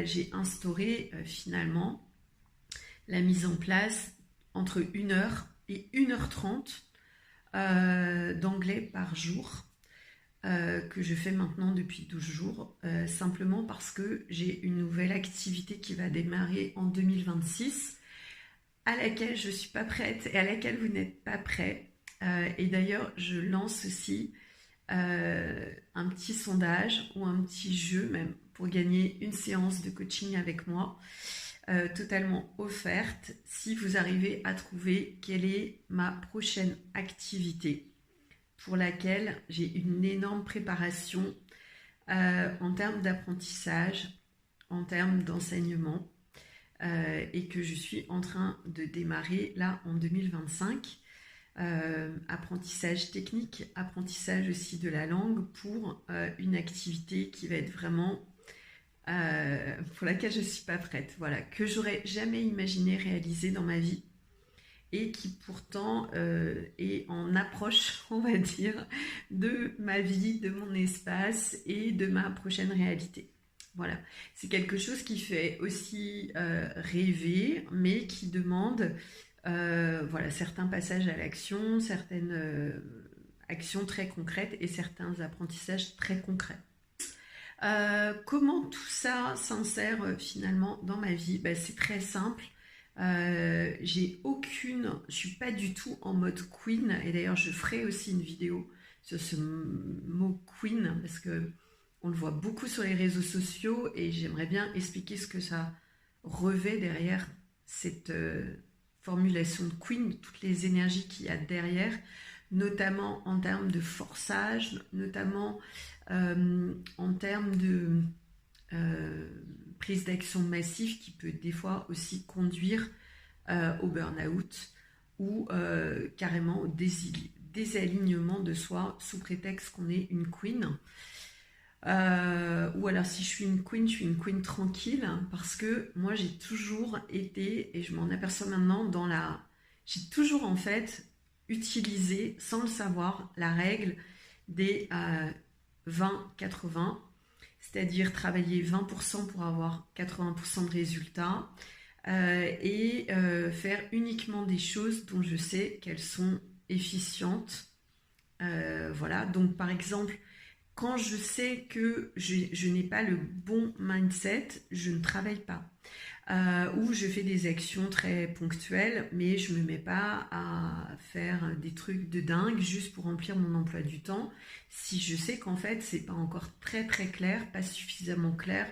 j'ai instauré finalement la mise en place entre 1 heure et 1 h 30 d'anglais par jour, que je fais maintenant depuis 12 jours, simplement parce que j'ai une nouvelle activité qui va démarrer en 2026, à laquelle je ne suis pas prête et à laquelle vous n'êtes pas prêt. Et d'ailleurs, je lance aussi un petit sondage ou un petit jeu même pour gagner une séance de coaching avec moi, totalement offerte, si vous arrivez à trouver quelle est ma prochaine activité pour laquelle j'ai une énorme préparation en termes d'apprentissage, en termes d'enseignement, et que je suis en train de démarrer là en 2025. Apprentissage technique, apprentissage aussi de la langue pour une activité qui va être vraiment pour laquelle je ne suis pas prête, voilà, que j'aurais jamais imaginé réaliser dans ma vie et qui pourtant est en approche, on va dire, de ma vie, de mon espace et de ma prochaine réalité. Voilà, c'est quelque chose qui fait aussi rêver, mais qui demande voilà, certains passages à l'action, certaines actions très concrètes et certains apprentissages très concrets. Comment tout ça s'insère finalement dans ma vie? C'est très simple. Je suis pas du tout en mode queen, et d'ailleurs je ferai aussi une vidéo sur ce mot queen parce que on le voit beaucoup sur les réseaux sociaux et j'aimerais bien expliquer ce que ça revêt derrière cette formulation de queen, toutes les énergies qu'il y a derrière, notamment en termes de forçage, notamment en termes de prise d'action massive qui peut des fois aussi conduire au burn-out ou carrément au désalignement de soi sous prétexte qu'on est une queen. Ou alors si je suis une queen tranquille, parce que moi j'ai toujours été, et je m'en aperçois maintenant, j'ai toujours en fait utilisé sans le savoir la règle des 20-80, c'est-à-dire travailler 20% pour avoir 80% de résultats, et faire uniquement des choses dont je sais qu'elles sont efficientes. Voilà, donc par exemple, quand je sais que je n'ai pas le bon mindset, je ne travaille pas. Ou je fais des actions très ponctuelles, mais je ne me mets pas à faire des trucs de dingue juste pour remplir mon emploi du temps, si je sais qu'en fait c'est pas encore très très clair, pas suffisamment clair,